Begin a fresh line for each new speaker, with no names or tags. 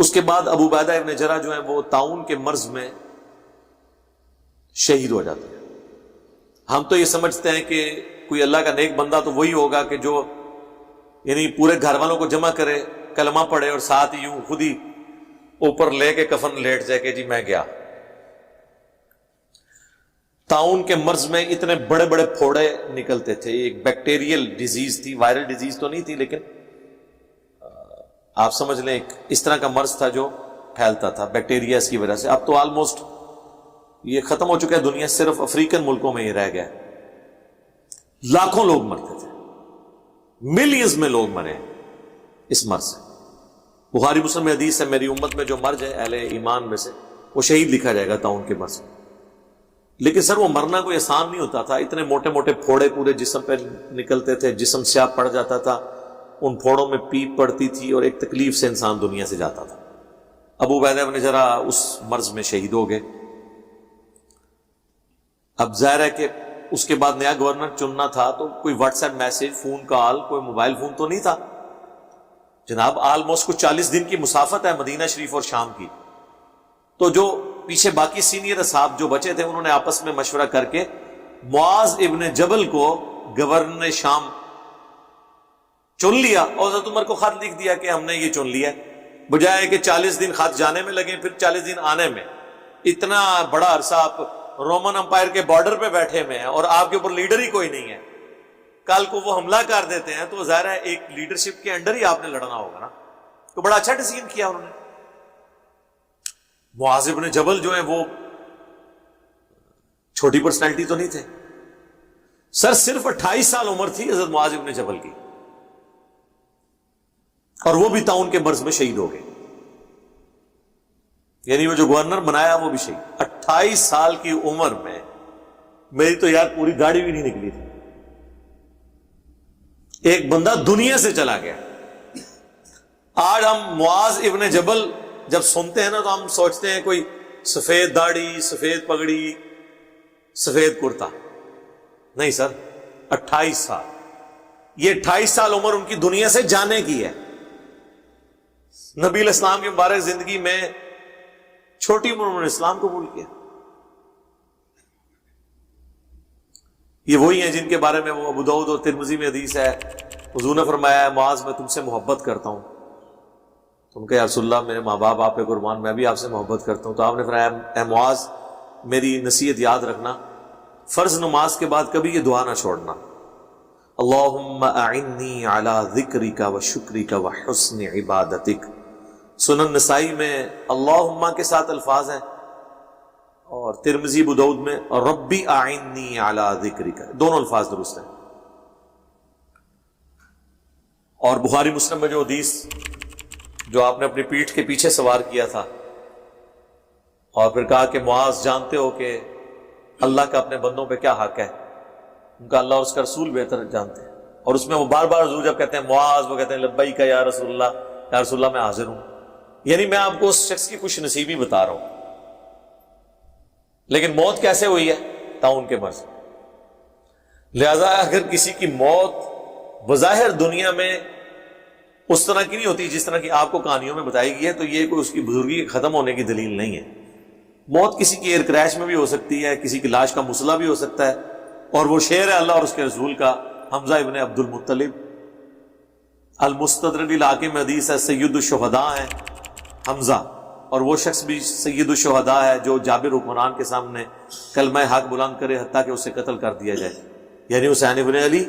اس کے بعد ابو عبیدہ ابن جرح جو ہیں وہ طاعون کے مرض میں شہید ہو جاتے ہیں۔ ہم تو یہ سمجھتے ہیں کہ کوئی اللہ کا نیک بندہ تو وہی ہوگا کہ جو یعنی پورے گھر والوں کو جمع کرے، کلمہ پڑھے اور ساتھ یوں خود ہی اوپر لے کے کفن لیٹ جائے کہ جی میں گیا۔ طاعون کے مرض میں اتنے بڑے بڑے پھوڑے نکلتے تھے، ایک بیکٹیریل ڈیزیز تھی، وائرل ڈیزیز تو نہیں تھی، لیکن آپ سمجھ لیں ایک اس طرح کا مرض تھا جو پھیلتا تھا بیکٹیریا کی وجہ سے۔ اب تو آلموسٹ یہ ختم ہو چکا ہے دنیا، صرف افریقن ملکوں میں یہ رہ گیا ہے۔ لاکھوں لوگ مرتے تھے، ملینز میں لوگ مرے اس مرض سے۔ بخاری مسلم میں حدیث ہے میری امت میں جو مر جائے اہل ایمان میں سے وہ شہید لکھا جائے گا طاعون کے مرض میں۔ لیکن سر وہ مرنا کوئی آسان نہیں ہوتا تھا، اتنے موٹے موٹے پھوڑے پورے جسم پہ نکلتے تھے، جسم سیاہ پڑ جاتا تھا، ان پھوڑوں میں پیپ پڑتی تھی اور ایک تکلیف سے انسان دنیا سے جاتا تھا۔ ابو عبیدہ بن جرح اس مرض میں شہید ہو گئے۔ اب ظاہر ہے کہ اس کے بعد نیا گورنر چننا تھا تو کوئی what's app message, phone call, کوئی موبائل فون تو نہیں تھا جناب۔ آلموسٹ کچھ 40 دن کی مسافت ہے مدینہ شریف اور شام کی، تو جو پیچھے باقی سینئر اصحاب جو بچے تھے انہوں نے آپس میں مشورہ کر کے معاذ ابن جبل کو گورنر شام چن لیا اور حضرت عمر کو خط لکھ دیا کہ ہم نے یہ چن لیا، بجائے کہ 40 دن خط جانے میں لگیں پھر 40 دن آنے میں۔ اتنا بڑا عرصہ آپ رومن امپائر کے بارڈر پہ بیٹھے ہوئے ہیں اور آپ کے اوپر لیڈر ہی کوئی نہیں ہے، کل کو وہ حملہ کر دیتے ہیں تو ظاہر ہے ایک لیڈرشپ کے انڈر ہی آپ نے لڑنا ہوگا نا۔ تو بڑا اچھا ڈیسیژن کیا انہوں نے۔ معاذ ابن جبل جو ہیں وہ چھوٹی پرسنالٹی تو نہیں تھے سر، صرف 28 سال عمر تھی حضرت معاذ ابن جبل کی، اور وہ بھی طاعون کے مرض میں شہید ہو گئے۔ یعنی وہ جو گورنر بنایا وہ بھی شہید۔ 28 سال کی عمر میں میری تو یار پوری داڑھی بھی نہیں نکلی تھی، ایک بندہ دنیا سے چلا گیا۔ آج ہم معاذ ابن جبل جب سنتے ہیں نا تو ہم سوچتے ہیں کوئی سفید داڑھی، سفید پگڑی، سفید کرتا، نہیں سر، 28 سال۔ یہ 28 سال عمر ان کی دنیا سے جانے کی ہے۔ نبی علیہ السلام کی مبارک زندگی میں چھوٹی عمر انہوں نے اسلام قبول کیا۔ یہ وہی ہیں جن کے بارے میں وہ ابو داؤد اور ترمذی میں حدیث ہے، حضور نے فرمایا ہے معاذ میں تم سے محبت کرتا ہوں۔ تم کہ یا رسول اللہ میرے ماں باپ آپ پہ قربان، میں بھی آپ سے محبت کرتا ہوں۔ تو آپ نے فرمایا اے معاذ میری نصیحت یاد رکھنا، فرض نماز کے بعد کبھی یہ دعا نہ چھوڑنا، اللہم اعنی علی ذکرک و شکرک و حسن عبادتک۔ سنن نسائی میں اللہم کے ساتھ الفاظ ہیں اور ترمذی ابو داؤد میں ربی اعنی علی ذکرک، دونوں الفاظ درست ہیں۔ اور بخاری مسلم میں جو حدیث جو آپ نے اپنی پیٹھ کے پیچھے سوار کیا تھا اور پھر کہا کہ معاذ جانتے ہو کہ اللہ کا اپنے بندوں پہ کیا حق ہے، ان کا اللہ اور اس کا رسول بہتر جانتے ہیں۔ اور اس میں وہ بار بار حضور جب کہتے ہیں معاذ، وہ کہتے ہیں لبیک یا رسول اللہ، یا رسول اللہ میں حاضر ہوں۔ یعنی میں آپ کو اس شخص کی خوش نصیبی بتا رہا ہوں۔ لیکن موت کیسے ہوئی ہے؟ طاعون کے مرض۔ لہذا اگر کسی کی موت بظاہر دنیا میں اس طرح کی نہیں ہوتی جس طرح کی آپ کو کہانیوں میں بتائی گئی ہے، تو یہ کوئی اس کی بزرگی ختم ہونے کی دلیل نہیں ہے۔ موت کسی کی ایئر کریش میں بھی ہو سکتی ہے، کسی کی لاش کا مسئلہ بھی ہو سکتا ہے، اور وہ شعر ہے اللہ اور اس کے رسول کا، حمزہ ابن عبد المطلب، المستدرک الحاکم میں حدیث ہے سید الشہداء ہیں حمزہ، اور وہ شخص بھی سید الشہداء ہے جو جابر حکمران کے سامنے کلمہ حق بلند کرے حتیٰ کہ اسے قتل کر دیا جائے، یعنی حسین ابن علی